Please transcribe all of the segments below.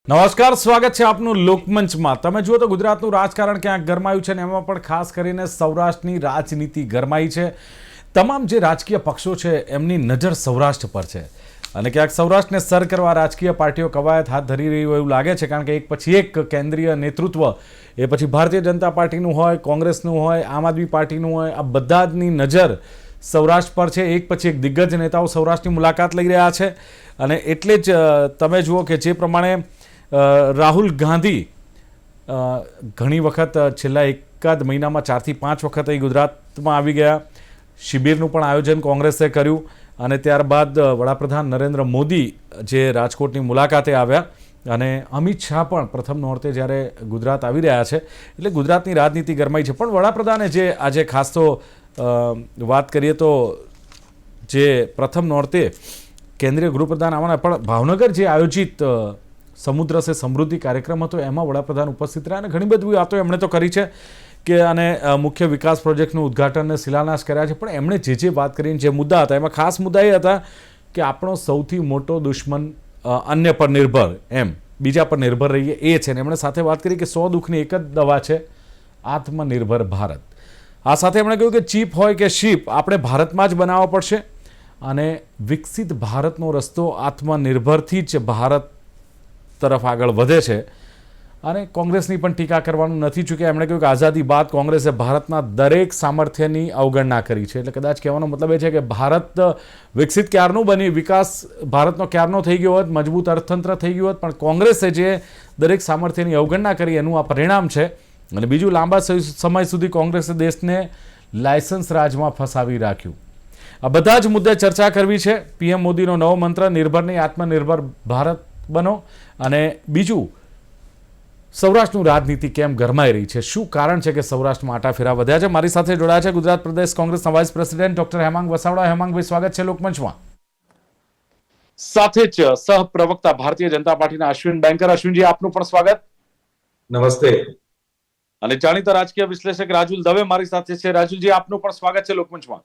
નમસ્કાર, સ્વાગત છે આપનું લોકમંચમાં। તમે જુઓ તો ગુજરાતનું રાજકારણ ક્યાંક ગરમાયું છે ને એમાં પણ ખાસ કરીને સૌરાષ્ટ્રની રાજનીતિ ગરમાઈ છે। તમામ જે રાજકીય પક્ષો છે એમની નજર સૌરાષ્ટ્ર પર છે અને ક્યાંક સૌરાષ્ટ્રને સર કરવા રાજકીય પાર્ટીઓ કવાયત હાથ ધરી રહી હોય એવું લાગે છે, કારણ કે એક પછી એક કેન્દ્રીય નેતૃત્વ, એ પછી ભારતીય જનતા પાર્ટીનું હોય, કોંગ્રેસનું હોય, આમ આદમી પાર્ટીનું હોય, આ બધાની નજર સૌરાષ્ટ્ર પર છે। એક પછી એક દિગ્ગજ નેતાઓ સૌરાષ્ટ્રની મુલાકાત લઈ રહ્યા છે અને એટલે જ તમે જુઓ કે જે પ્રમાણે રાહુલ ગાંધી ઘણી વખત છેલ્લા એકાદ મહિનામાં 4 થી 5 વખત અહીં ગુજરાતમાં આવી ગયા। શિબિરનું પણ આયોજન કોંગ્રેસે કર્યું અને ત્યારબાદ વડાપ્રધાન નરેન્દ્ર મોદી જે રાજકોટની મુલાકાતે આવ્યા અને અમિત શાહ પણ પ્રથમ નોરતે જ્યારે ગુજરાત આવી રહ્યા છે, એટલે ગુજરાતની રાજનીતિ ગરમાઈ છે। પણ વડાપ્રધાને જે આજે ખાસ તો વાત કરીએ તો જે પ્રથમ નોરતે કેન્દ્રીય ગૃહપ્રધાન આવવાના, પણ ભાવનગર જે આયોજિત સમુદ્ર સે સમૃદ્ધિ કાર્યક્રમ હતો એમાં વડાપ્રધાન ઉપસ્થિત રહ્યા અને ઘણી બધી વાતો એમણે તો કરી છે કે અને મુખ્ય વિકાસ પ્રોજેક્ટનું ઉદ્ઘાટન અને શિલાન્યાસ કર્યા છે। પણ એમણે જે વાત કરીને જે મુદ્દા હતા એમાં ખાસ મુદ્દા એ હતા કે આપણો સૌથી મોટો દુશ્મન અન્ય પર નિર્ભર, એમ બીજા પર નિર્ભર રહીએ એ છે। ને એમણે સાથે વાત કરી કે 100 દુઃખની એક જ દવા છે, આત્મનિર્ભર ભારત। આ સાથે એમણે કહ્યું કે ચીપ હોય કે શીપ, આપણે ભારતમાં જ બનાવવા પડશે અને વિકસિત ભારતનો રસ્તો આત્મનિર્ભરથી જ ભારત તરફ આગળ વધે છે। અને કોંગ્રેસની પણ ટીકા કરવાનું નથી ચૂક્યા। એમણે કહ્યું કે આઝાદી બાદ કોંગ્રેસે ભારતના દરેક સામર્થ્યની અવગણના કરી છે। એટલે કદાચ કહેવાનો મતલબ એ છે કે ભારત વિકસિત ક્યારનું બની, વિકાસ ભારતનો ક્યારનો થઈ ગયો હોત, મજબૂત અર્થતંત્ર થઈ ગયું હોત, પણ કોંગ્રેસે જે દરેક સામર્થ્યની અવગણના કરી એનું આ પરિણામ છે। અને બીજું, લાંબા સમય સુધી કોંગ્રેસે દેશને લાયસન્સ રાજમાં ફસાવી રાખ્યું। આ બધા જ મુદ્દે ચર્ચા કરવી છે। પીએમ મોદીનો નવો મંત્ર, નિર્ભર નહીં આત્મનિર્ભર ભારત બનો। અને બીજું, સૌરાષ્ટ્રનું રાજનીતિ કેમ ગરમાઈ રહી છે, શું કારણ છે કે સૌરાષ્ટ્રમાં આટાફેરા વધ્યા છે। મારી સાથે જોડાયા છે ગુજરાત પ્રદેશ કોંગ્રેસના vice president doctor Hemang Vasavada. હેમાંગભાઈ, સ્વાગત છે લોકમંચમાં। સાથે જ સહપ્રવક્તા ભારતીય જનતા પાર્ટીના અશ્વિન બેંકર। અશ્વિનજી, આપનું પણ સ્વાગત। નમસ્તે। અને જાણીતા રાજકીય વિશ્લેષક રાજુલ દવે મારી સાથે છે। રાજુલજી, આપનું પણ સ્વાગત છે લોકમંચમાં।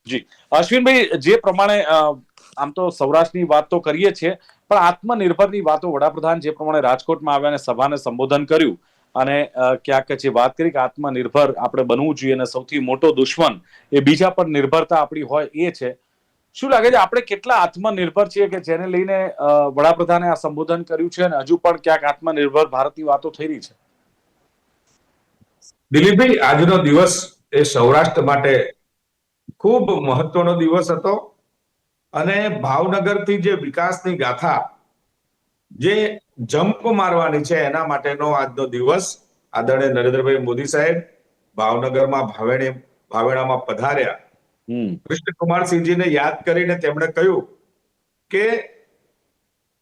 જી અશ્વિનભાઈ, જે પ્રમાણે આમ તો સૌરાષ્ટ્રની વાત તો કરીએ છીએ, પણ આત્મનિર્ભરની વાતો વડાપ્રધાન જે પ્રમાણે રાજકોટમાં આવ્યા અને સભાને સંબોધન કર્યું અને ક્યાંક જે વાત કરી કે આત્મનિર્ભર આપણે બનવું જોઈએ અને સૌથી મોટો દુશ્મન એ બીજા પર નિર્ભરતા આપણી હોય એ છે, શું લાગે છે આપણે કેટલા આત્મનિર્ભર છીએ કે જેને લઈને વડાપ્રધાને આ સંબોધન કર્યું છે અને હજુ પણ ક્યાંક આત્મનિર્ભર ભારતની વાતો થઈ રહી છે? દિલીપભાઈ, આજનો દિવસ એ સૌરાષ્ટ્ર માટે ખૂબ મહત્વનો દિવસ હતો અને ભાવનગરથી જે વિકાસની ગાથા જે જંપ મારવાની છે એના માટેનો આજનો દિવસ। આદરણીય નરેન્દ્રભાઈ મોદી સાહેબ ભાવનગરમાં ભાવેણામાં પધાર્યા। કૃષ્ણકુમારસિંહજીને યાદ કરીને તેમણે કહ્યું કે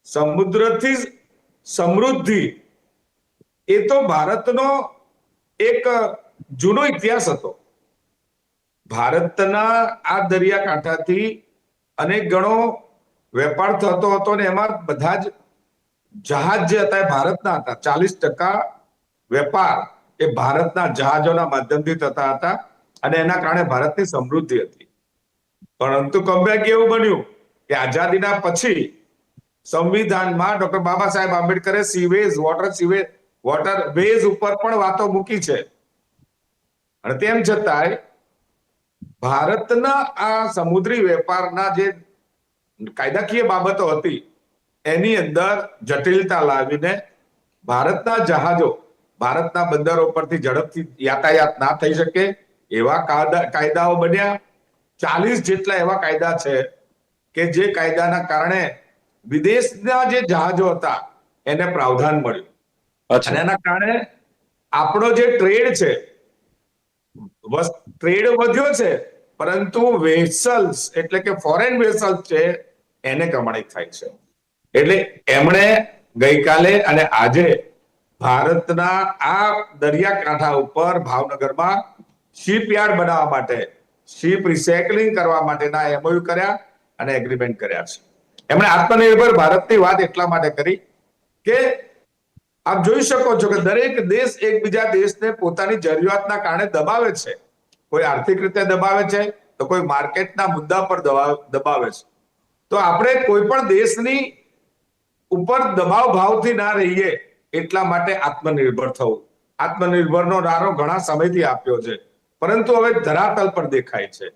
સમુદ્રથી સમૃદ્ધિ એ તો ભારતનો એક જૂનો ઇતિહાસ હતો। ભારતના આ દરિયાકાંઠાથી અનેક ગણો વેપાર થતો હતો ને એમાં બધા જ જહાજ જે હતા એ ભારતના હતા। 40% વેપાર એ ભારતના જહાજોના માધ્યમથી થતા હતા અને એના કારણે ભારતની સમૃદ્ધિ હતી। પરંતુ કમબેક એવું બન્યું કે આઝાદીના પછી સંવિધાનમાં doctor Baba Saheb આંબેડકરે sewage, water ways ઉપર પણ વાતો મૂકી છે અને તેમ છતાંય ભારતના આ સમુદ્રી વેપારના જે કાયદાકીય બાબતો હતી એની અંદર જટિલતા લાવીને ભારતના જહાજો ભારતના બંદરો પરથી ઝડપથી યાતાયાત ના થઈ શકે એવા કાયદાઓ બન્યા। 40 જેટલા એવા કાયદા છે કે જે કાયદાના કારણે વિદેશના જે જહાજો હતા એને પ્રાવધાન મળ્યું અને એના કારણે આપણો જે ટ્રેડ છે, ટ્રેડ વધ્યો છે, પરંતુ વેસલ્સ એટલે કે ફોરેન વેસલ્સ છે એને કમાણી થાય છે। એટલે એમણે ગઈકાલે અને આજે ભારતના આ દરિયાકાંઠા ઉપર ભાવનગરમાં શિપયાર્ડ બનાવવા માટે, શિપ રિસાયકલિંગ કરવા માટેના એમઓયુ કર્યા અને એગ્રીમેન્ટ કર્યા છે। એમણે આત્મનિર્ભર ભારતની વાત એટલા માટે કરી કે આપ જોઈ શકો છો કે દરેક દેશ એકબીજા દેશને પોતાની જરૂરિયાતના કારણે દબાવે છે। કોઈ આર્થિક રીતે દબાવે છે તો કોઈ માર્કેટના મુદ્દા પર દબાવે છે। તો આપણે કોઈ પણ દેશની ઉપર દબાવ ભાવથી ના રહીએ એટલા માટે આત્મનિર્ભર થવું. આત્મનિર્ભરનો નારો ઘણા સમયથી આપ્યો છે, પરંતુ હવે ધરાતલ પર દેખાય છે.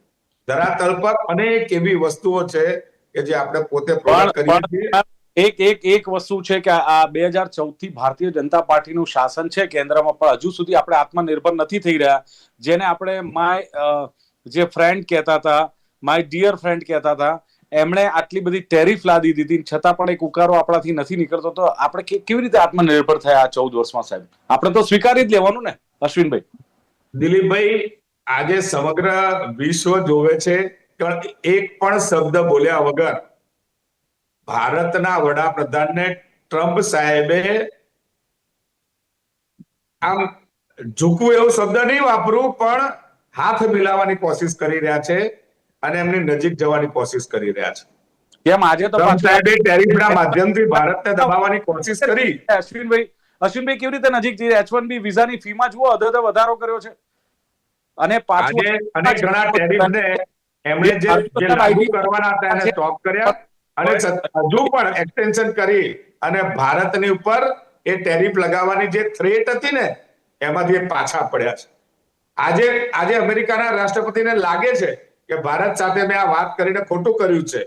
ધરાતલ પર અનેક એવી વસ્તુઓ છે કે જે આપણે પોતે પ્રોડક્ટ કરીએ છીએ. એક વસ્તુ છે કે આ 2014 થી ભારતીય જનતા પાર્ટીનું શાસન છે કેન્દ્રમાં, પણ હજુ સુધી આપણે આત્મનિર્ભર નથી થઈ રહ્યા. જેને આપણે જે ફ્રેન્ડ કહેતા હતા, માય ડિયર ફ્રેન્ડ કહેતા હતા, એમણે આટલી બધી ટેરિફ લાદી દીધી, છતાં પણ એક ઉકારો આપણાથી નથી નીકળતો. તો આપણે કેવી રીતે આત્મનિર્ભર થયા આ 14 વર્ષમાં સાહેબ? આપણે તો સ્વીકારી જ લેવાનું ને અશ્વિનભાઈ. દિલીપભાઈ, આજે સમગ્ર વિશ્વ જોવે છે કે એક પણ શબ્દ બોલ્યા વગર ભારતના વડાપ્રધાનને ટ્રમ્પ સાહેબે, આમ ઝૂકવું એવું શબ્દ નહીં વાપરું, પણ હાથ મિલાવવાની કોશિશ કરી રહ્યા છે અને એમની નજીક જવાની કોશિશ કરી રહ્યા છે. કેમ આજે તો ટ્રમ્પ સાહેબે ટેરિફના માધ્યમથી ભારતને દબાવવાની કોશિશ કરી. અશ્વિનભાઈ કેવી રીતે નજીક જઈ? H1B વિઝાની ફીમાં જુઓ અધર વધારો કર્યો છે, અને પાછું અને ઘણા ટેરિફને એમણે જે લાગુ કરવાના હતા એને સ્ટોપ કર્યા, અને હજુ પણ એક્સટેન્શન કરી અને ભારતની ઉપર એ ટેરિફ લગાવવાની જે થ્રેટ હતી ને એમાંથી પાછા પડ્યા છે. આજે અમેરિકાના રાષ્ટ્રપતિને લાગે છે કે ભારત સાથે મેં આ વાત કરીને ખોટું કર્યું છે.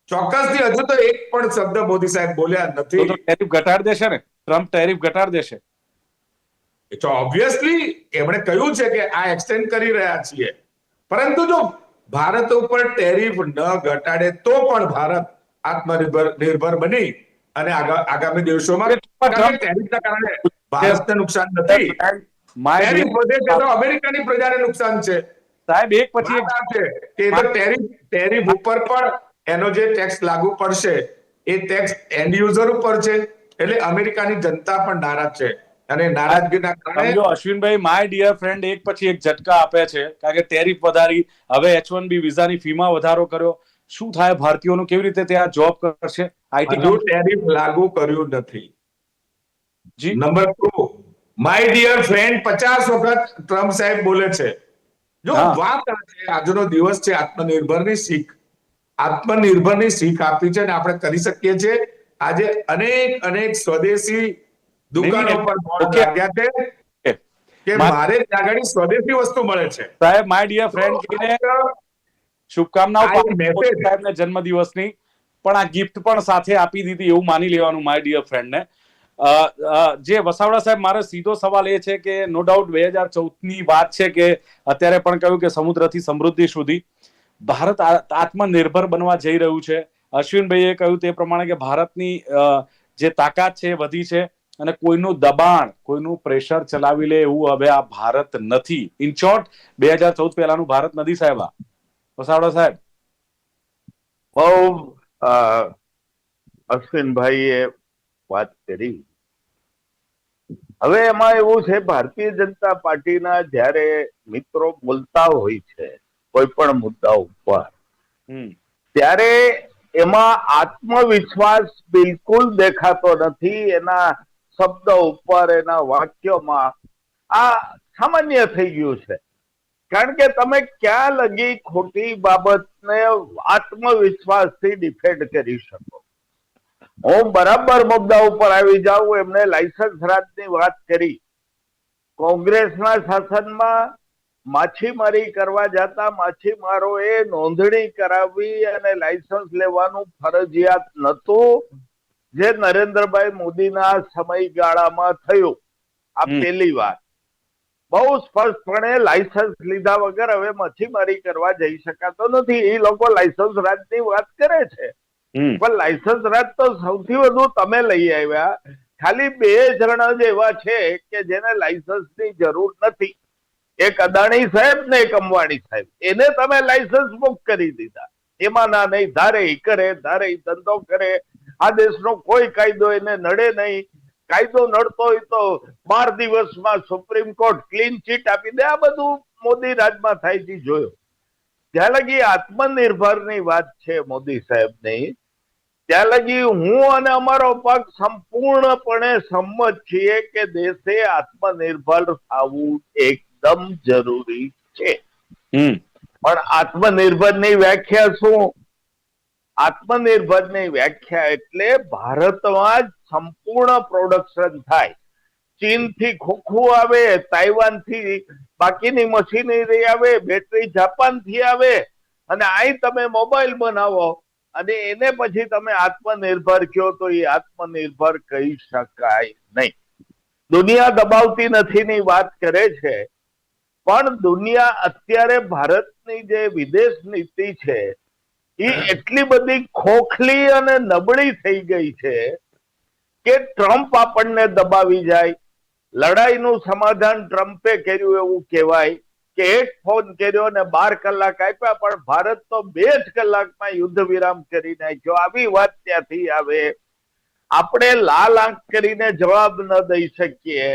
ચોક્કસથી હજુ તો એક પણ શબ્દ મોદી સાહેબ બોલ્યા નથી. ટેરિફ ઘટાડી દેશે ને ટ્રમ્પ? ટેરિફ ઘટાડી દેશે તો ઓબ્વિયસલી એમણે કહ્યું છે કે આ એક્સટેન્ડ કરી રહ્યા છીએ, પરંતુ જો ભારત ઉપર ટેરિફ ન ઘટાડે તો પણ ભારત આત્મનિર્ભર બની અને આગામી દિવસોમાં ટેરિફના કારણે ભારતને નુકસાન નથી. ટેરિફ વધે છે તો અમેરિકાની પ્રજાને નુકસાન છે સાહેબ. એક પછી એક ટેરિફ ઉપર પણ એનો જે ટેક્સ લાગુ પડશે એ ટેક્સ એન્ડ યુઝર ઉપર છે, એટલે અમેરિકાની જનતા પણ નારાજ છે. અને નારાજગીના કારણે અશ્વિનભાઈ, માય ડિયર ફ્રેન્ડ એક પછી એક ઝટકા આપે છે, કારણ કે ટેરિફ વધારી, હવે H1B વિઝાની ફીમાં વધારો કર્યો. શું થાય ભારતીયોનું? કેવી રીતે ત્યાં જોબ કરશે? હજુ ટેરિફ લાગુ કર્યું નથી. જી. નંબર 2, માય ડિયર ફ્રેન્ડ 50 વખત ટ્રમ્પ સાહેબ બોલે છે. જો વાત છે, આજનો દિવસ છે આત્મનિર્ભરની શીખ. આત્મનિર્ભરની શીખ આપી છે અને આપણે કરી શકીએ છીએ. આજે અનેક સ્વદેશી દુકાનો પર બોર્ડ લાગ્યા છે કે મારે ત્યાં આગળ સ્વદેશી વસ્તુ મળે છે. સાહેબ, માય ડિયર ફ્રેન્ડ કહીને શુભકામનાઓ સાહેબને જન્મદિવસની, પણ આ ગિફ્ટ પણ સાથે આપી દીધી એવું માની લેવાનું માય ડિયર ફ્રેન્ડને. જે વસાવડા સાહેબ, મારો સીધો સવાલ એ છે કે નો ડાઉટ 2014ની વાત છે કે અત્યારે પણ કહ્યું કે સમુદ્રથી સમૃદ્ધિ સુધી ભારત આત્મનિર્ભર બનવા જઈ રહ્યું છે. અશ્વિનભાઈએ કહ્યું તે પ્રમાણે કે ભારતની જે તાકાત છે એ વધી છે, અને કોઈનું દબાણ, કોઈનું પ્રેશર ચલાવી લે એવું હવે આ ભારત નથી. ઇન શોર્ટ, 2014 પહેલાનું ભારત નથી સાહેબ. આ વસાવડા સાહેબ, બહુ અશ્વિનભાઈએ વાત કરી. હવે એમાં એવું છે, ભારતીય જનતા પાર્ટીના જ્યારે મિત્રો બોલતા હોય છે કોઈ પણ મુદ્દા ઉપર, ત્યારે એમાં આત્મવિશ્વાસ બિલકુલ દેખાતો નથી. એના શબ્દ ઉપર, એના વાક્યોમાં આ સામાન્ય થઈ ગયું છે. કારણ કે તમે ક્યાં લગી ખોટી બાબતને આત્મવિશ્વાસથી ડિફેન્ડ કરી શકો? હું બરાબર મુદ્દા ઉપર આવી જાઉં. એમને લાયસન્સ રાજની વાત કરી. કોંગ્રેસના શાસનમાં માછીમારી કરવા જતા માછીમારોએ નોંધણી કરાવવી અને લાયસન્સ લેવાનું ફરજિયાત નહોતું, જે નરેન્દ્રભાઈ મોદીના સમયગાળામાં થયું. આ પહેલી વાત. બહુ સ્પષ્ટપણે લાયસન્સ લીધા વગર હવે માછીમારી કરવા જઈ શકાતો નથી. એ લોકો લાયસન્સ રાજની વાત કરે છે, પણ લાયસન્સ રાજ તો સૌથી વધુ તમે લઈ આવ્યા. ખાલી 2 જણ જ એવા છે કે જેને લાયસન્સની જરૂર નથી. એક અદાણી સાહેબ ને એક અંબાણી સાહેબ. એને તમે લાયસન્સ મુક્ત કરી દીધા. એમાં ના નહીં, ધારે કરે, ધારે ધંધો કરે. આ દેશનો કોઈ કાયદો એને નડે નહીં. કાયદો નડતો હોય તો 12 દિવસમાં સુપ્રીમ કોર્ટ ક્લીન ચીટ આપી દે. આ બધું મોદી રાજમાં થાય છે, જોયો. જ્યાં લગી આત્મનિર્ભરની વાત છે મોદી સાહેબની, ત્યાં લગી હું અને અમારો પક્ષ સંપૂર્ણપણે સંમત છીએ કે દેશે આત્મનિર્ભર થવું એકદમ જરૂરી છે. પણ આત્મનિર્ભરની વ્યાખ્યા શું? આત્મનિર્ભરની વ્યાખ્યા એટલે ભારતમાં જ સંપૂર્ણ પ્રોડક્શન થાય. ચીન થી ખોખું આવે, તાઇવાન થી બાકીની મશીનરી આવે, બેટરી જાપાન થી આવે, અને અહીં તમે મોબાઈલ બનાવો અને એને પછી તમે આત્મનિર્ભર કહો તો એ આત્મનિર્ભર કહી શકાય નહીં. દુનિયા દબાવતી નથી ની વાત કરે છે, પણ દુનિયા અત્યારે ભારતની જે વિદેશ નીતિ છે એ એટલી બધી ખોખલી અને નબળી થઈ ગઈ છે કે ટ્રમ્પ આપણને દબાવી જાય. લડાઈનું સમાધાન ટ્રમ્પે કર્યું એવું કહેવાય કે એક ફોન કર્યો ને 12 કલાક આપ્યા, પણ ભારત તો 2 જ કલાકમાં યુદ્ધ વિરામ કરી નાખ્યો. આવી વાત ત્યાંથી આવે. આપણે લાલ આંખ કરીને જવાબ ન દઈ શકીએ.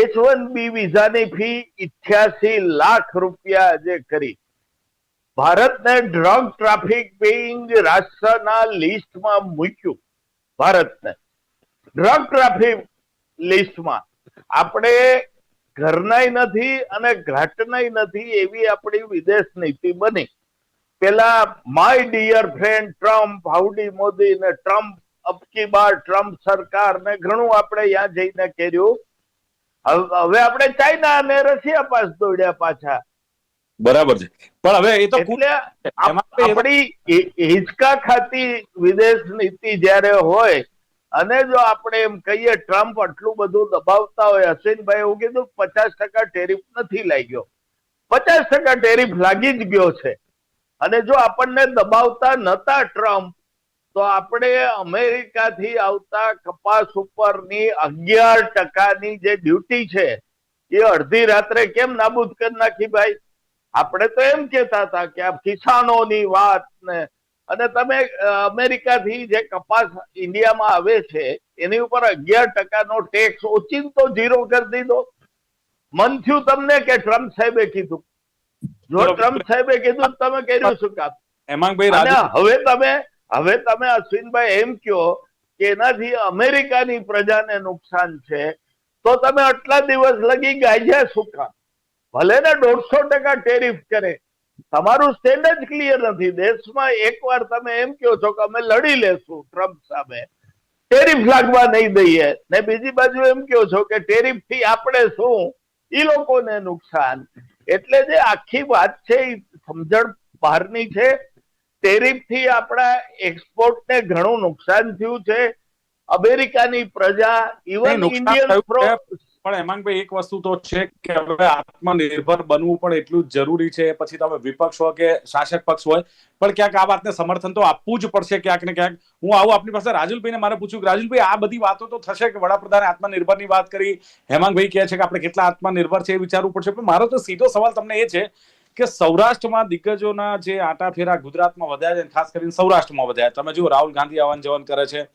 H1B વિઝાની ફી 88 લાખ રૂપિયા જે કરી. ભારતને ડ્રગ ટ્રાફિકિંગ રાષ્ટ્રના લિસ્ટમાં મૂક્યું. ભારતને ડ્રગ ટ્રાફિક લિસ્ટમાં આપણે ઘરનાય નથી અને ઘાટનાય નથી એવી આપણી વિદેશ નીતિ બની. પેલા my dear friend Trump, howdy Modi ને ટ્રમ્પ, અબકી બાર ટ્રમ્પ સરકાર ને ઘણું આપણે ત્યાં જઈને કર્યું. હવે આપણે ચાઇના અને રશિયા પાસ દોડ્યા પાછા. બરાબર છે, પણ હવે એ તો એટલે આપણી હિંચકા ખાતી વિદેશ નીતિ જયારે હોય અને જો આપણે એમ કહીએ ટ્રમ્પ આટલું બધું દબાવતા હોય, હસીનભાઈ એવું કીધું 50% ટેરિફ નથી લાગ્યો, 50% ટેરિફ લાગી જ ગયો છે. અને જો આપણને દબાવતા નતા ટ્રમ્પ, તો આપણે અમેરિકાથી આવતા કપાસ ઉપરની 11%ની જે ડ્યુટી છે એ અડધી રાત્રે કેમ નાબૂદ કરી નાખી ભાઈ? આપણે તો એમ કેતા હતા કે આ કિસાનોની વાત ને, અને તમે અમેરિકાથી જે કપાસ ઇન્ડિયામાં આવે છે એની ઉપર 11%નો ટેક્સ ઓચિંતો 0 કરી દીધો. મન થયું તમને કે ટ્રમ્પ સાહેબે કીધું? જો ટ્રમ્પ સાહેબે કીધું તમે કર્યું શું કામ? હવે તમે અશ્વિનભાઈ એમ કહો કે એનાથી અમેરિકાની પ્રજાને નુકસાન છે, તો તમે આટલા દિવસ લગી ગાજ્યા શું કામ? ભલે ને 150% ટેરિફ કરે, તમારું સ્ટેન્ડ જ ક્લિયર નથી. દેશમાં એકવાર તમે એમ કહો છો કે અમે લડી લેશું ટ્રમ્પ સામે, ટેરિફ લાગવા નહીં દઈએ, ને બીજી બાજુ એમ કહો છો કે ટેરિફ થી આપણે શું, ઈ લોકોને નુકસાન. એટલે જે આખી વાત છે એ સમજણ બહારની છે. ટેરિફ થી આપણા એક્સપોર્ટ ને ઘણું નુકસાન થયું છે. અમેરિકાની પ્રજા, ઇવન ઇન્ડિયન, પણ હેમાંગભાઈ એક વસ્તુ તો છે કે હવે આત્મનિર્ભર બનવું પણ એટલું જ જરૂરી છે. પછી તમે વિપક્ષ હોય કે શાસક પક્ષ હોય, પણ ક્યાંક આ વાતને સમર્થન તો આપવું જ પડશે ક્યાંક ને ક્યાંક. હું આવું આપની પાસે રાજુલભાઈને મારે પૂછ્યું કે રાજુલભાઈ આ બધી વાતો તો થશે કે વડાપ્રધાને આત્મનિર્ભરની વાત કરી, હેમાંગભાઈ કહે છે કે આપણે કેટલા આત્મનિર્ભર છે એ વિચારવું પડશે, પણ મારો તો સીધો સવાલ તમને એ છે કે સૌરાષ્ટ્રમાં દિગ્ગજોના જે આટાફેરા ગુજરાતમાં વધ્યા છે, ખાસ કરીને સૌરાષ્ટ્રમાં વધ્યા. તમે જુઓ રાહુલ ગાંધી આવન જવન કરે છે,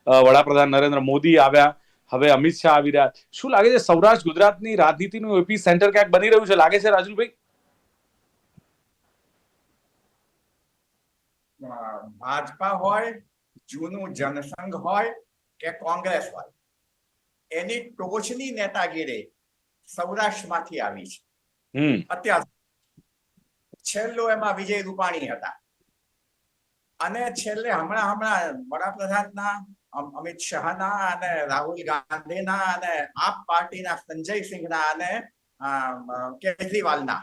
વડાપ્રધાન નરેન્દ્ર મોદી આવ્યા, હવે અમિત શાહ આવી રહ્યા. શું લાગે છે સૌરાષ્ટ્ર ગુજરાતની રાજનીતિનું એપી સેન્ટર ક્યાંક બની રહ્યું છે, લાગે છે રાજુલભાઈ? ભાજપા હોય, જૂનું જનસંઘ હોય કે કોંગ્રેસ હોય, એની ટોચની નેતાગીરી સૌરાષ્ટ્રમાંથી આવી છે. અત્યાર છેલ્લો એમાં વિજય રૂપાણી હતા, અને છેલ્લે હમણાં વડાપ્રધાનના અમિત શાહના અને રાહુલ ગાંધીના અને આપ પાર્ટીના સંજય સિંહના અને કેજરીવાલના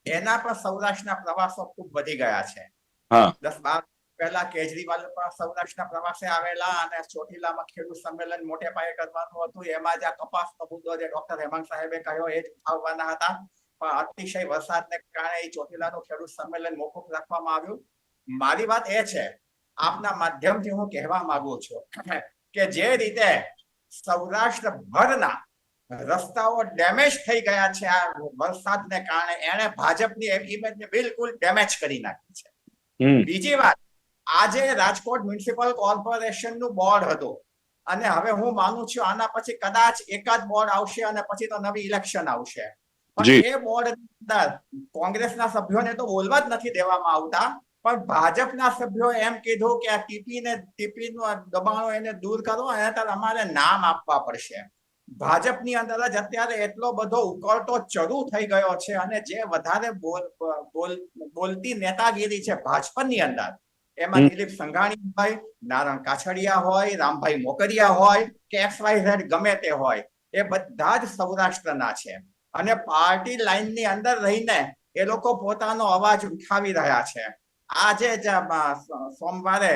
એના પર સૌરાષ્ટ્રના પ્રવાસો ખૂબ વધી ગયા છે. 10-12 પહેલા કેજરીવાલ પણ સૌરાષ્ટ્રના પ્રવાસે આવેલા અને ચોટીલામાં ખેડૂત સંમેલન મોટે પાયે કરવાનું હતું. એમાં જ આ કપાસનો મુદ્દો જે ડોક્ટર હેમાંગ સાહેબે કહ્યો એ જ ઉઠાવવાના હતા, પણ અતિશય વરસાદને કારણે એ ચોટીલાનું ખેડૂત સંમેલન મોકૂફ રાખવામાં આવ્યું. મારી વાત એ છે, આપના માધ્યમથી હું કહેવા માંગુ છું કે જે રીતે સૌરાષ્ટ્રભરના રસ્તાઓ ડેમેજ થઈ ગયા છે આ વરસાદને કારણે, એને ભાજપની ઇમેજને બિલકુલ ડેમેજ કરી નાખી છે. બીજી વાત, આજે રાજકોટ મ્યુનિસિપલ કોર્પોરેશનનું બોર્ડ હતું, અને હવે હું માનું છું આના પછી કદાચ એકાદ બોર્ડ આવશે અને પછી તો નવી ઇલેક્શન આવશે. પણ એ બોર્ડ અંદર કોંગ્રેસના સભ્યોને તો બોલવા જ નથી દેવામાં આવતા, પણ ભાજપના સભ્યો એમ કીધું કે આ ટીપીનું દબાણો એને દૂર કરો અને અમારે નામ આપવા પડશે. ભાજપની અંદર જ અત્યારે એટલો બધો ઉકળતો ચરુ થઈ ગયો છે, અને જે વધારે બોલતી નેતાગીરી છે ભાજપની અંદર, એમાં દિલીપ સંઘાણી હોય, નારાયણ કાછડિયા હોય, રામભાઈ મોકરિયા હોય કે XYZ ગમે તે હોય, એ બધા જ સૌરાષ્ટ્રના છે અને પાર્ટી લાઈનની અંદર રહીને એ લોકો પોતાનો અવાજ ઉઠાવી રહ્યા છે. આજે જ સોમવારે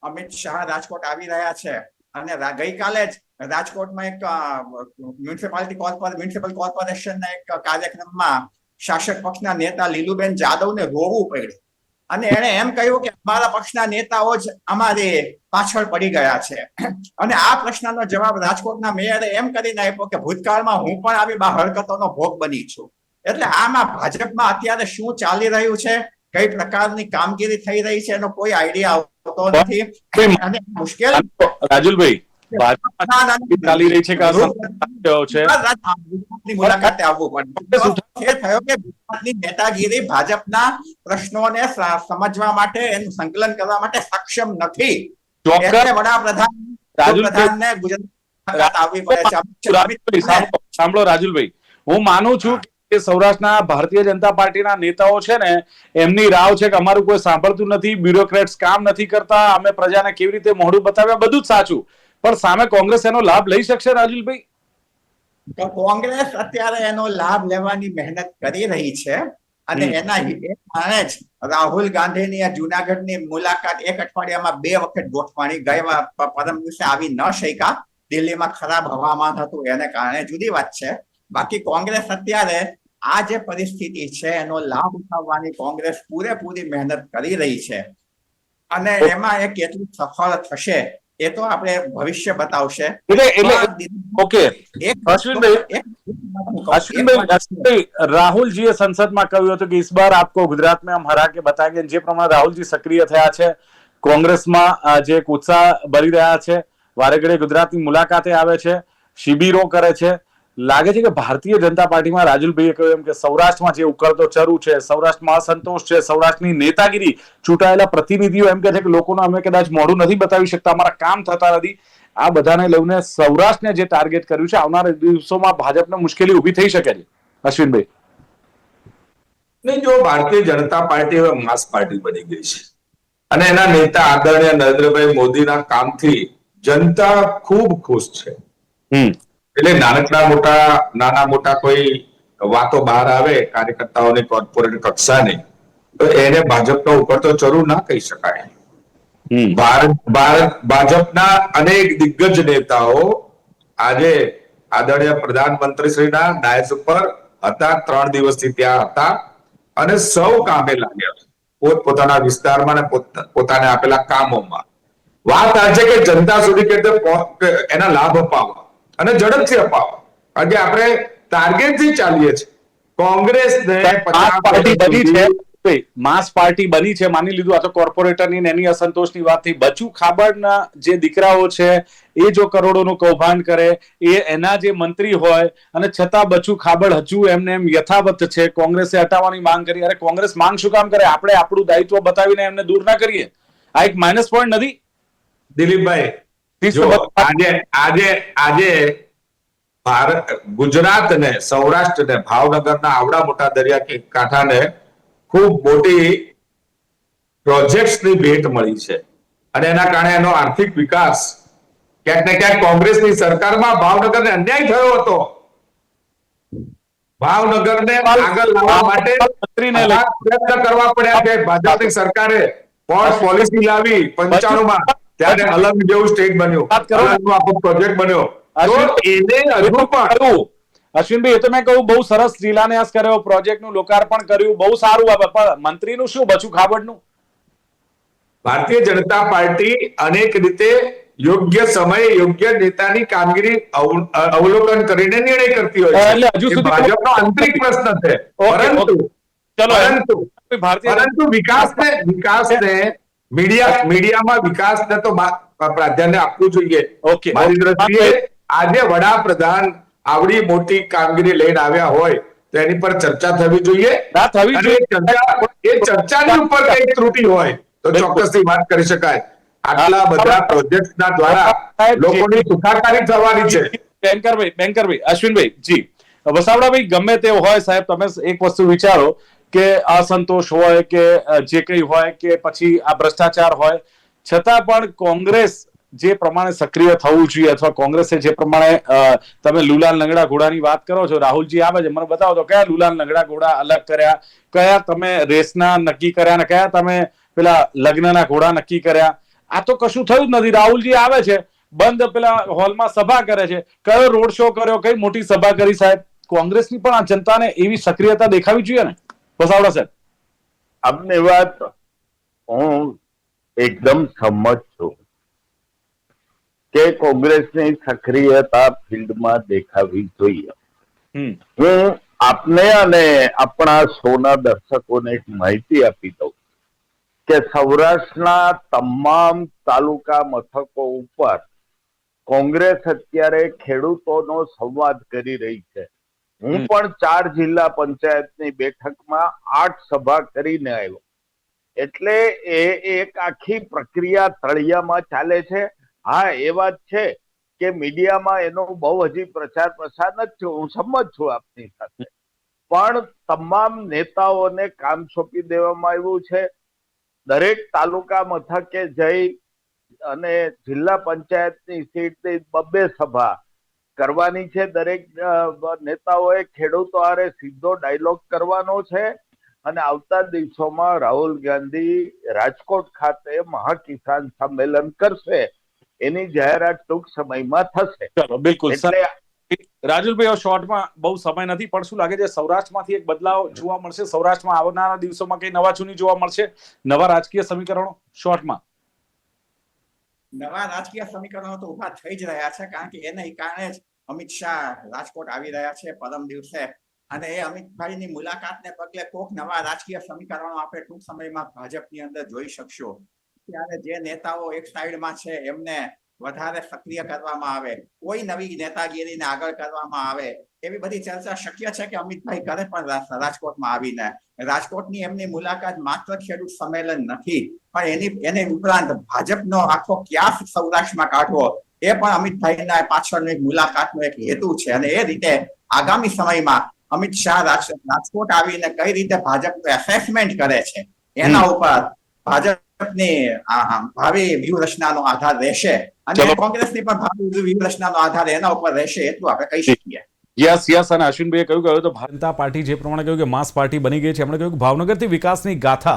અમિત શાહ રાજકોટ આવી રહ્યા છે અને ગઈકાલે જ રાજકોટમાં એક મ્યુનિસિપલ કોર્પોરેશનના એક કાર્યક્રમમાં શાસક પક્ષના નેતા લીલુબેન જાદવને રોવું પડ્યું અને એણે એમ કહ્યું કે અમારા પક્ષના નેતાઓ જ અમારી પાછળ પડી ગયા છે. અને આ પ્રશ્નનો જવાબ રાજકોટના મેયરે એમ કરીને આપ્યો કે ભૂતકાળમાં હું પણ આવી હરકતોનો ભોગ બની છું. એટલે આમાં ભાજપમાં અત્યારે શું ચાલી રહ્યું છે, કઈ પ્રકારની કામગીરી થઈ રહી છે એનો કોઈ આઈડિયા આવતો નથી. અને મુશ્કેલ રાજુલભાઈ ચાલી રહી છે મુલાકાતે આવવું પડે થયો કે ગુજરાતની નેતાગીરી ભાજપના પ્રશ્નોને સમજવા માટે એનું સંકલન કરવા માટે સક્ષમ નથી. એટલે વડાપ્રધાનને ગુજરાત આવવી પડે છે. સાંભળો રાજુલભાઈ, હું માનું છું કે સૌરાષ્ટ્રના ભારતીય જનતા પાર્ટીના નેતાઓ છે ને એમની રાવ છે કે અમારું કોઈ સાંભળતું નથી, બ્યુરોક્રેટ્સ કામ નથી કરતા, અમે પ્રજાને કેવી રીતે મોઢું બતાવ્યા, બધું જ સાચું, પણ સામે કોંગ્રેસ એનો લાભ લઈ શકશે રાજુલભાઈ? તો કોંગ્રેસ અત્યારે એનો લાભ લેવાની મહેનત કરી રહી છે અને એના કારણે જ રાહુલ ગાંધીની જુનાગઢની મુલાકાત એક અઠવાડિયામાં 2 વખત ગોઠવાણી. ગઈ પરમ દિવસે આવી ન શક્યા, દિલ્હીમાં ખરાબ હવામાન હતું એને કારણે, જુદી વાત છે. બાકી કોંગ્રેસ અત્યારે આ જે પરિસ્થિતિ છે એનો લાભ ઉઠાવવાની કોંગ્રેસ પૂરેપૂરી મહેનત કરી રહી છે અને એમાં એ કેટલું સફળ થશે એ તો આપણે ભવિષ્ય બતાવશે. રાહુલજીએ સંસદમાં કહ્યું હતું કે इस बार आपको गुजरात में हम हरा के बताएंगे. જે પ્રમાણે રાહુલજી સક્રિય થયા છે, કોંગ્રેસમાં જે ઉત્સાહ ભરી રહ્યા છે, વારે ઘડીએ ગુજરાતની મુલાકાતે આવે છે, શિબિરો કરે છે, લાગે છે કે ભારતીય જનતા પાર્ટીમાં રાજુલભાઈએ કહ્યું એમ કે સૌરાષ્ટ્રમાં જે ઉકળતો ચરુ છે, સૌરાષ્ટ્રમાં અસંતોષ છે, સૌરાષ્ટ્રની નેતાગીરી, ચૂંટાયેલા પ્રતિનિધિઓ એમ કે છે કે લોકોને અમે કદાચ મોઢું નથી બતાવી શકતા, અમારા કામ થતા નથી, આ બધાને લઈને સૌરાષ્ટ્રને જે ટાર્ગેટ કર્યું છે, આવનારા દિવસોમાં ભાજપને મુશ્કેલી ઊભી થઈ શકે છે. અશ્વિનભાઈ, નહીં, જો ભારતીય જનતા પાર્ટી હવે માસ પાર્ટી બની ગઈ છે અને એના નેતા આદરણીય નરેન્દ્રભાઈ મોદીના કામથી જનતા ખૂબ ખુશ છે. એટલે નાના મોટા કોઈ વાતો બહાર આવે કાર્યકર્તાઓની કોર્પોરેટ કક્ષાની, તો એને ભાજપનો ઉકળતો ચરુ ના કહી શકાય. ભાજપના અનેક દિગ્ગજ નેતાઓ આજે આદરણીય પ્રધાનમંત્રી શ્રીના ડાયસ ઉપર હતા, 3 દિવસથી ત્યાં હતા અને સૌ કામે લાગ્યા પોતપોતાના વિસ્તારમાં અને પોતાને આપેલા કામોમાં. વાત આ છે કે જનતા સુધી કે એના લાભ અપાવવા અને ઝડપથી અપાવવા, કારણ કે આપણે ટાર્ગેટથી ચાલીએ છીએ. કોંગ્રેસને માસ પાર્ટી બની છે, માની લીધું, આ તો કોર્પોરેટરની એની અસંતોષની વાત થઈ. બચુ ખાબડના જે દીકરાઓ છે એ જો કરોડોનું કૌભાંડ કરે, એ એના જે મંત્રી હોય અને છતાં બચુ ખાબડ હજુ એમને એમ યથાવત છે, કોંગ્રેસે હટાવવાની માંગ કરી. અરે કોંગ્રેસ માંગ શું કામ કરે? આપણે આપણું દાયિત્વ બતાવીને એમને દૂર ના કરીએ. આ એક માઇનસ પોઈન્ટ નથી દિલીપભાઈ? આજે ગુજરાત ને સૌરાષ્ટ્ર ને ભાવનગરના આવડા મોટા દરિયા કાંઠાને ખૂબ મોટી પ્રોજેક્ટ્સની ભેટ મળી છે અને એના કારણે એનો આર્થિક વિકાસ ક્યાંક ને ક્યાંક કોંગ્રેસની સરકારમાં ભાવનગરને અન્યાય થયો હતો. ભાવનગરને આગળ લાવવા માટે પ્રયત્ન કરવા પડ્યા છે. ભાજપની સરકારે પોલિસી લાવી 95 માં, ત્યારે અલગ જેવું સ્ટેટ બન્યું, આખો પ્રોજેક્ટ બન્યો. અશ્વિનભાઈ, એ તો મેં કહ્યું બહુ સરસ શિલાન્યાસ કર્યો, પ્રોજેક્ટનું લોકાર્પણ કર્યું, બહુ સારું. મંત્રીનું શું, બચુ ખાબડનું? ભારતીય જનતા પાર્ટી અનેક રીતે યોગ્ય સમયે યોગ્ય નેતાની કામગીરી અવલોકન કરીને નિર્ણય કરતી હોય છે. હજુ સુધી ભાજપનો આંતરિક પ્રશ્ન છે, પરંતુ વિકાસને મીડિયામાં વિકાસને તો પ્રાધાન્ય આપવું જોઈએ. મારી દ્રષ્ટિએ આજે વડાપ્રધાન આવડી મોટી કામગીરી લઈને આવ્યા હોય તો એની પર ચર્ચા થવી જોઈએ. એ ચર્ચાની ઉપર કઈ ત્રુટિ હોય તો ચોક્કસથી વાત કરી શકાય. આટલા બધા પ્રોજેક્ટના દ્વારા લોકોની સુખાકારી થવાની છે. બેંકરભાઈ, અશ્વિનભાઈ જી, વસાવડાભાઈ, ગમે તે હોય સાહેબ, તમે એક વસ્તુ વિચારો કે અસંતોષ હોય કે જે કંઈ હોય કે પછી આ ભ્રષ્ટાચાર હોય, છતાં પણ કોંગ્રેસ જે પ્રમાણે સક્રિય થવું જોઈએ અથવા કોંગ્રેસે જે પ્રમાણે તમે લુલાલ લંગડા ઘોડાની વાત કરો છો, રાહુલજી આવે છે, મને બતાવો તો કયા લુલાલ લંગડા ઘોડા અલગ કર્યા, કયા તમે રેસના નક્કી કર્યા ને કયા તમે પેલા લગ્નના ઘોડા નક્કી કર્યા? આ તો કશું થયું જ નથી. રાહુલજી આવે છે, બંધ પેલા હોલમાં સભા કરે છે, કયો રોડ શો કર્યો, કઈ મોટી સભા કરી? સાહેબ, કોંગ્રેસની પણ આ જનતાને એવી સક્રિયતા દેખાવી જોઈએ ને વસાવડા સાહેબ. આપની વાત હું એકદમ સંમત છું કે કોંગ્રેસની સક્રિયતા ફિલ્ડમાં દેખાવી જોઈએ. હું આપને અને આપણા શોના દર્શકોને એક માહિતી આપી દઉં કે સૌરાષ્ટ્રના તમામ તાલુકા મથકો ઉપર કોંગ્રેસ અત્યારે ખેડૂતોનો સંવાદ કરી રહી છે. હું પણ 4 જિલ્લા પંચાયતની બેઠકમાં 8 સભા કરીને આવ્યો. એટલે એ એક આખી પ્રક્રિયા તળિયામાં ચાલે છે. હા, એ વાત છે કે મીડિયામાં એનો બહુ હજી પ્રચાર પ્રસાર નથી થયો, હું સંમત છું આપની સાથે, પણ તમામ નેતાઓને કામ સોંપી દેવામાં આવ્યું છે. દરેક તાલુકા મથકે જઈ અને જિલ્લા પંચાયતની સીટની 2 સભા કરવાની છે. દરેક નેતાઓએ ખેડૂતો હારે સીધો ડાયલોગ કરવાનો છે અને આવતા દિવસોમાં રાહુલ ગાંધી રાજકોટ ખાતે મહાકિસાન સંમેલન કરશે. એની જાહેરાત ટૂંક સમયમાં થશે. ચલો, બિલકુલ. રાજુલભાઈ, શોર્ટમાં બહુ સમય નથી, પણ શું લાગે છે સૌરાષ્ટ્રમાંથી એક બદલાવ જોવા મળશે? સૌરાષ્ટ્રમાં આવનારા દિવસોમાં કઈ નવા ચૂની જોવા મળશે? નવા રાજકીય સમીકરણો? શોર્ટમાં નવા રાજકીય સમીકરણો તો ઉભા થઈ જ રહ્યા છે, કારણ કે એને કારણે જ અમિત શાહ રાજકોટ આવી રહ્યા છે પરમ દિવસે, અને એ અમિતભાઈની મુલાકાતને પગલે કોઈક નવા રાજકીય સમીકરણો આપણે ટૂંક સમયમાં ભાજપની અંદર જોઈ શકશો. ત્યારે જે નેતાઓ એક સાઈડમાં છે એમને વધારે સક્રિય કરવામાં આવે, કોઈ નવી નેતાગીરીને આગળ કરવામાં આવે, એવી બધી ચર્ચા શક્ય છે કે અમિતભાઈ કરે પણ રાજકોટમાં આવીને. રાજકોટની એમની મુલાકાત માત્ર ખેડૂત સંમેલન નથી, પણ એની ઉપરાંત ભાજપનો આખો ક્યાસ સૌરાષ્ટ્રમાં કાઢવો એ પણ અમિતભાઈના પાછળની મુલાકાતનો એક હેતુ છે. અને એ રીતે આગામી સમયમાં અમિત શાહ રાજકોટ આવીને કઈ રીતે ભાજપનું એસેસમેન્ટ કરે છે એના ઉપર ભાજપની ભાવિ વ્યૂહરચનાનો આધાર રહેશે, અને કોંગ્રેસની પણ ભાવિ વ્યૂહરચનાનો આધાર એના ઉપર રહેશે, એટલું આપણે કહી શકીએ. યસ. અને અશ્વિનભાઈએ કહ્યું કે હવે તો ભારતીય જનતા પાર્ટી જે પ્રમાણે કહ્યું કે માસ પાર્ટી બની ગઈ છે, એમણે કહ્યું કે ભાવનગરથી વિકાસની ગાથા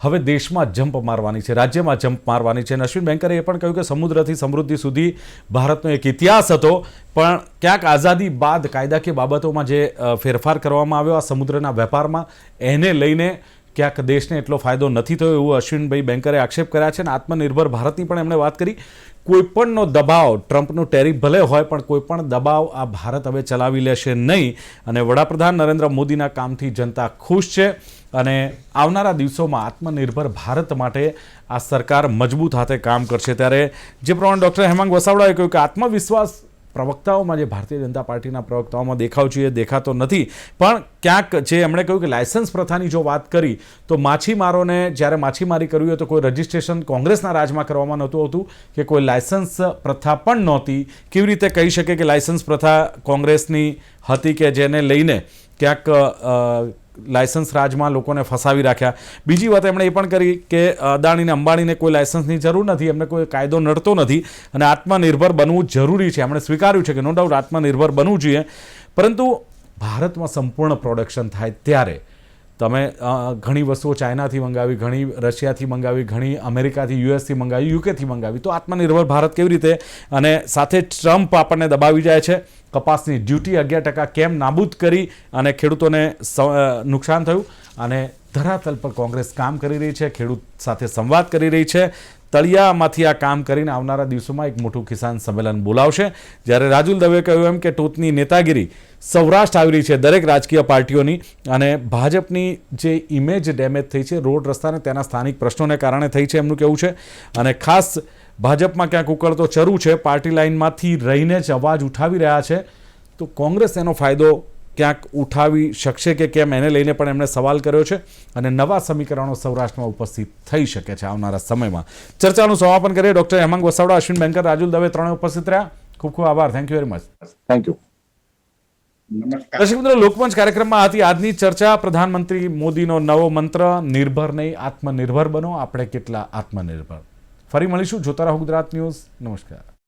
હવે દેશમાં જમ્પ મારવાની છે, રાજ્યમાં જમ્પ મારવાની છે. અને અશ્વિન બેંકરે એ પણ કહ્યું કે સમુદ્રથી સમૃદ્ધિ સુધી ભારતનો એક ઇતિહાસ હતો, પણ ક્યાંક આઝાદી બાદ કાયદાકીય બાબતોમાં જે ફેરફાર કરવામાં આવ્યો આ સમુદ્રના વેપારમાં, એને લઈને ક્યાંક દેશને એટલો ફાયદો નથી થયો, એવું અશ્વિનભાઈ બેંકરે આક્ષેપ કર્યા છે. અને આત્મનિર્ભર ભારતની પણ એમણે વાત કરી. કોઈપણનો દબાવ, ટ્રમ્પનું ટેરિફ ભલે હોય, પણ કોઈ પણ દબાવ આ ભારત હવે ચલાવી લેશે નહીં. અને વડાપ્રધાન નરેન્દ્ર મોદીના કામથી જનતા ખુશ છે, અને આવનારા દિવસોમાં આત્મનિર્ભર ભારત માટે આ સરકાર મજબૂત હાથે કામ કરશે. ત્યારે જે પ્રમાણે ડૉક્ટર હેમાંગ વસાવડાએ કહ્યું કે આત્મવિશ્વાસ પ્રવક્તાઓમાં, જે ભારતીય જનતા પાર્ટીના પ્રવક્તાઓમાં દેખાવ જોઈએ, દેખાતો નથી. પણ ક્યાંક જે એમણે કહ્યું કે લાયસન્સ પ્રથાની જો વાત કરી તો માછીમારોને જ્યારે માછીમારી કરવી હોય તો કોઈ રજિસ્ટ્રેશન કોંગ્રેસના રાજમાં કરવામાં નહોતું હોતું, કે કોઈ લાયસન્સ પ્રથા પણ નહોતી. કેવી રીતે કહી શકે કે લાયસન્સ પ્રથા કોંગ્રેસની હતી કે જેને લઈને ક્યાંક લાયસન્સ રાજમાં લોકોને ફસાવી રાખ્યા? બીજી વાત એમણે એ પણ કરી કે અદાણીને અંબાણીને કોઈ લાયસન્સની જરૂર નથી, એમને કોઈ કાયદો નડતો નથી, અને આત્મનિર્ભર બનવું જરૂરી છે. એમણે સ્વીકાર્યું છે કે નો ડાઉટ આત્મનિર્ભર બનવું જોઈએ, પરંતુ ભારતમાં સંપૂર્ણ પ્રોડક્શન થાય ત્યારે તમે ઘણી વસ્તુઓ ચાઇનાથી મંગાવી, ઘણી રશિયાથી મંગાવી, ઘણી અમેરિકાથી, યુએસથી મંગાવી, યુકેથી મંગાવી, તો આત્મનિર્ભર ભારત કેવી રીતે? અને સાથે ટ્રમ્પ આપણને દબાવી જાય છે. કપાસની ડ્યુટી 11% કેમ નાબૂદ કરી અને ખેડૂતોને નુકસાન થયું? અને ધરાતલ પર કોંગ્રેસ કામ કરી રહી છે, ખેડૂત સાથે સંવાદ કરી રહી છે, તળિયામાંથી આ કામ કરીને આવનારા દિવસોમાં એક મોટું કિસાન સંમેલન બોલાવશે. જ્યારે રાજુલ દવે કહ્યું એમ કે ટોચની નેતાગીરી સૌરાષ્ટ્ર આવી રહી છે દરેક રાજકીય પાર્ટીઓની, અને ભાજપની જે ઇમેજ ડેમેજ થઈ છે રોડ રસ્તાને તેના સ્થાનિક પ્રશ્નોને કારણે થઈ છે એમનું કહેવું છે. અને ખાસ ભાજપમાં ક્યાંક ઉકળતો ચરુ છે, પાર્ટી લાઇનમાંથી રહીને જ અવાજ ઉઠાવી રહ્યા છે, તો કોંગ્રેસ એનો ફાયદો ક્યાંક ઉઠાવી શકશે કે કેમ, એને લઈને પણ એમણે સવાલ કર્યો છે. અને નવા સમીકરણો સૌરાષ્ટ્રમાં ઉપસ્થિત થઈ શકે છે આવનારા સમયમાં. ચર્ચાનું સમાપન કરીએ. ડૉક્ટર હેમાંગ વસાવડા, અશ્વિન બેંકર, રાજુલ દવે ત્રણે ઉપસ્થિત રહ્યા. ખૂબ ખૂબ આભાર. Thank you very much. Thank you. નમસ્કાર. દર્શક મિત્રો, લોકમંચ કાર્યક્રમમાં હતી આજની ચર્ચા. પ્રધાનમંત્રી મોદીનો નવો મંત્ર, નિર્ભર નહીં આત્મનિર્ભર બનો. આપણે કેટલા આત્મનિર્ભર? ફરી મળીશું. જોતા રહો ગુજરાત ન્યૂઝ. નમસ્કાર.